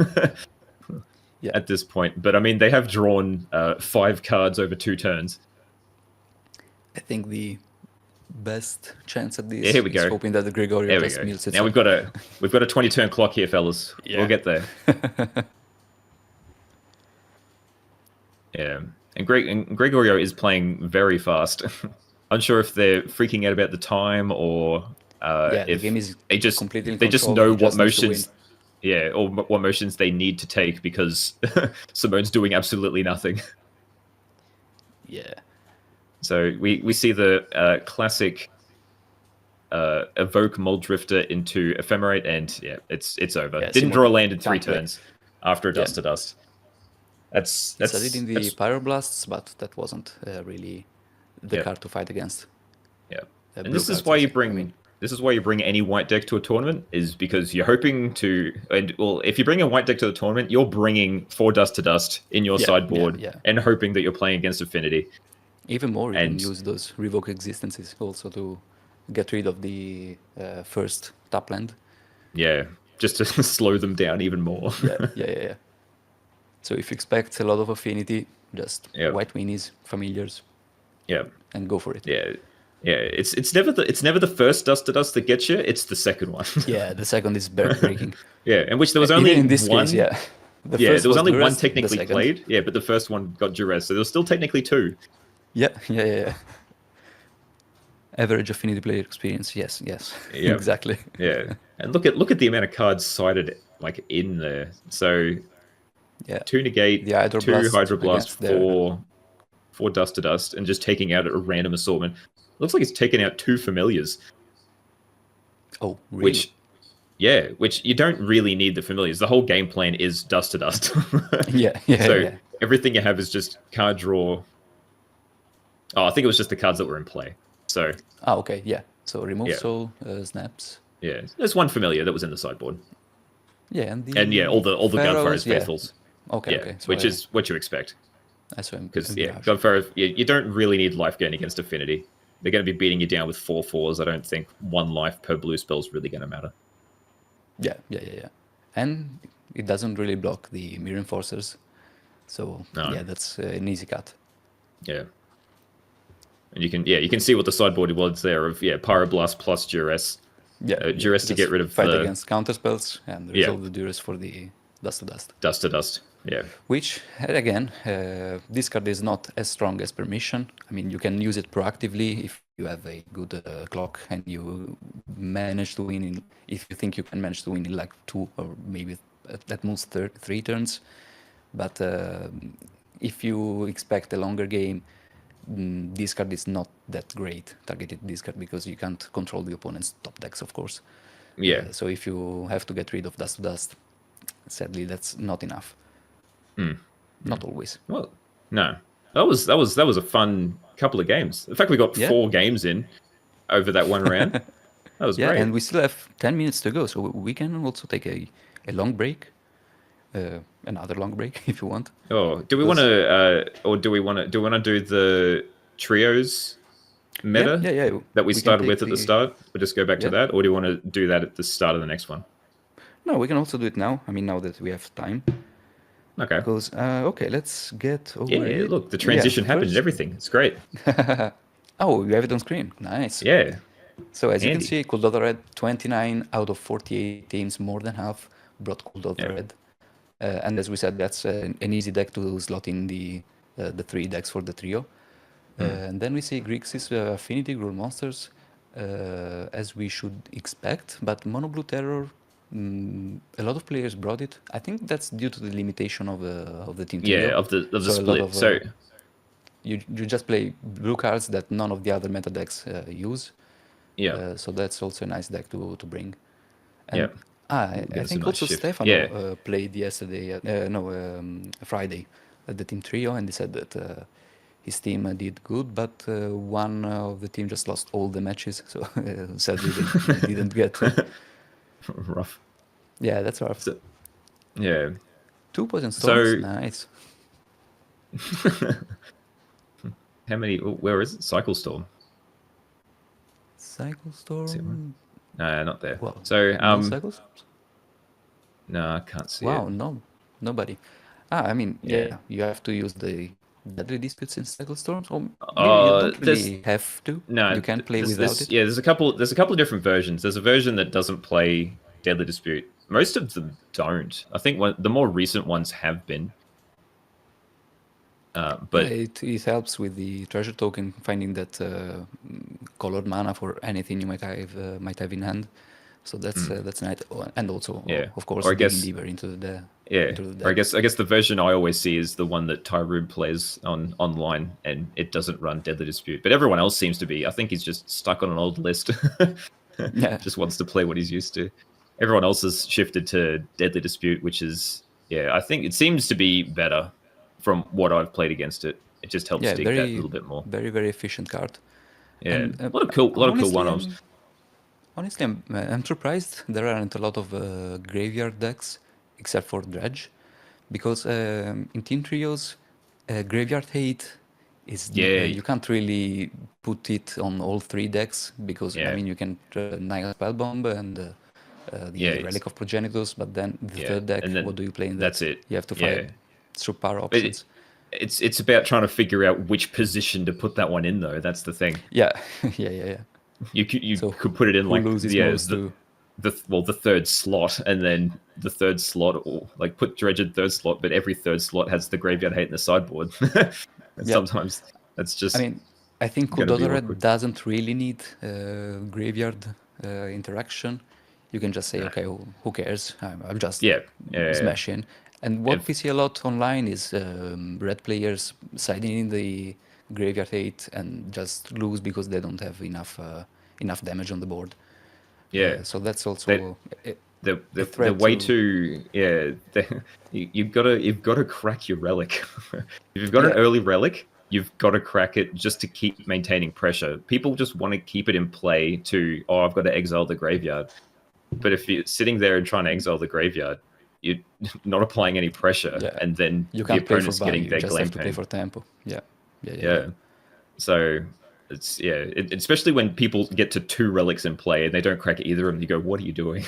Yeah. at this point. But I mean, they have drawn 5 cards over 2 turns. I think the best chance at this Yeah, here we is go. hoping that the Gregorio There we just go. mills it. Now we've got a 20-turn clock here, fellas. Yeah. We'll get there. Yeah. And Gregorio is playing very fast. Unsure if they're freaking out about the time, or Yeah, the if game is they just completely in they just control, know he what just needs to motions, yeah, or what motions they need to take, because Simone's doing absolutely nothing. Yeah. So we see the classic evoke Mold Drifter into Ephemerate, and yeah, it's over. Yeah, Didn't Simone draw a land in 3 can't play. turns after a dust to dust. That's He said it in the that's- Pyroblasts, but that wasn't really the Yeah. card to fight against. yeah. Blue And this is cards, why I you think, bring I mean. this is why you bring any white deck to a tournament, is because you're hoping to, and well, if you bring a white deck to the tournament, you're bringing 4 dust to dust in your Yeah, sideboard, yeah. and hoping that you're playing against Affinity. Even more, you And- can use those revoke existences also to get rid of the first top land. Yeah, just to slow them down even more. Yeah. So if you expect a lot of Affinity, just Yeah. white minis, familiars, Yeah. and go for it. Yeah, it's never the first dust to dust that gets you. It's the second one. Yeah, the second is breaking. Yeah, in which there was Even only in this one. case, yeah. The Yeah, first there was only one Duress, the technically second- played. Yeah, but the first one got duress, so there was still technically 2. Yeah. Average Affinity player experience, yes. Yeah. Exactly. Yeah, and look at the amount of cards cited like in there. So Yeah. 2 negate, The 2 Hydroblast hydroblast, against their- 4 dust to dust, and just taking out a random assortment. Looks like it's taken out 2 familiars. Oh, really? Which you don't really need the familiars. The whole game plan is dust to dust. Yeah. So everything you have is just card draw. Oh, I think it was just the cards that were in play. So Okay, yeah. So remove Yeah. soul, snaps. yeah, there's one familiar that was in the sideboard, Yeah, and and yeah, all the Godfarer's Pharaohs, yeah. Faithfuls. Okay, Yeah, okay. So which I- is what you expect, I saw him. because in the yeah, Arch. Godfarer's, you don't really need life gain against Affinity. They're going to be beating you down with 4/4s. I don't think 1 life per blue spell is really going to matter. Yeah. And it doesn't really block the Mirror Enforcers. So No. yeah, that's an easy cut. Yeah. And you can see what the sideboard was there of Pyroblast plus Duress. Yeah. Duress to just get rid of fight the- against counter spells and Yeah. resolve the Duress for the dust to dust. Dust to dust. Yeah. Which, again, this card is not as strong as Permission. I mean, you can use it proactively if you have a good clock and you manage to win in, if you think you can manage to win in like 2 or maybe at most 3 turns. But if you expect a longer game, discard is not that great, targeted discard, because you can't control the opponent's top decks, of course. Yeah. So if you have to get rid of Dust to Dust, sadly, that's not enough. Not always. Well, no, that was a fun couple of games. In fact, we got 4 games in over that one round. That was great. And we still have 10 minutes to go, so we can also take a long break, another long break if you want. Oh, do we want to, or do we want to do the trios meta that we started with at the start? We'll just go back to that, or do you want to do that at the start of the next one? No, we can also do it now. I mean, now that we have time. Okay. Because okay, let's get over it. Look, the transition happened and everything. It's great. Oh, you have it on screen. Nice. Yeah. So as you can see, Cool Dot Red, 29 out of 48 teams, more than half brought Cool Dot Red. And as we said, that's an easy deck to slot in the 3 decks for the trio. And then we see Grixis, Affinity, Gruul Monsters, as we should expect. But Mono Blue Terror, a lot of players brought it. I think that's due to the limitation of the team trio. Yeah, of the split. So you just play blue cards that none of the other meta decks use. Yeah. So that's also a nice deck to bring. And I think nice also shift. Stefano played yesterday, Friday, at the team trio, and he said that his team did good, but one of the team just lost all the matches, so sadly they didn't get. Rough. Yeah, that's rough. So, yeah. 2 Poison Storms, nice. How many? Where is it? Cycle Storm. Cycle Storm. No, not there. Well, so no Cycle Storms? No, I can't see it. Wow, nobody. I mean, you have to use the Deadly Disputes in Cycle Storms, or maybe you don't really have to. No, you can play without it. Yeah, there's a couple of different versions. There's a version that doesn't play Deadly Dispute. Most of them don't. I think the more recent ones have been. But it helps with the treasure token, finding that colored mana for anything you might have in hand. So that's nice, and also of course digging deeper into the deck. I guess the version I always see is the one that Tyrube plays online, and it doesn't run Deadly Dispute. But everyone else seems to be. I think he's just stuck on an old list. Just wants to play what he's used to. Everyone else has shifted to Deadly Dispute, which is I think it seems to be better. From what I've played against it, it just helps stick that a little bit more. Very, very efficient card. Yeah, and, a lot of cool one-offs. Honestly, I'm surprised there aren't a lot of graveyard decks, except for Dredge, because in team trios, graveyard hate is you can't really put it on all 3 decks because I mean you can Nihil Spellbomb and the Relic of Progenitors, but then the third deck, what do you play in that? That's it. You have to fight. Through power options. It's about trying to figure out which position to put that one in, though. That's the thing. Yeah. You could put it in like the 3rd slot, and then the 3rd slot, or like put Dredge in 3rd slot, but every 3rd slot has the graveyard hate in the sideboard. Sometimes that's just. I mean, I think Cool Dot Red doesn't really need graveyard interaction. You can just say, okay, who cares? I'm just smashing. And what we see a lot online is red players siding in the graveyard hate and just lose because they don't have enough damage on the board. Yeah. So that's also the way to you've got to crack your relic. If you've got an early relic, you've got to crack it just to keep maintaining pressure. People just want to keep it in play to I've got to exile the graveyard. But if you're sitting there and trying to exile the graveyard, you're not applying any pressure, and then you the opponent's getting their glaive pain. Play for tempo. Yeah. So it's especially when people get to 2 relics in play and they don't crack either of them. You go, what are you doing?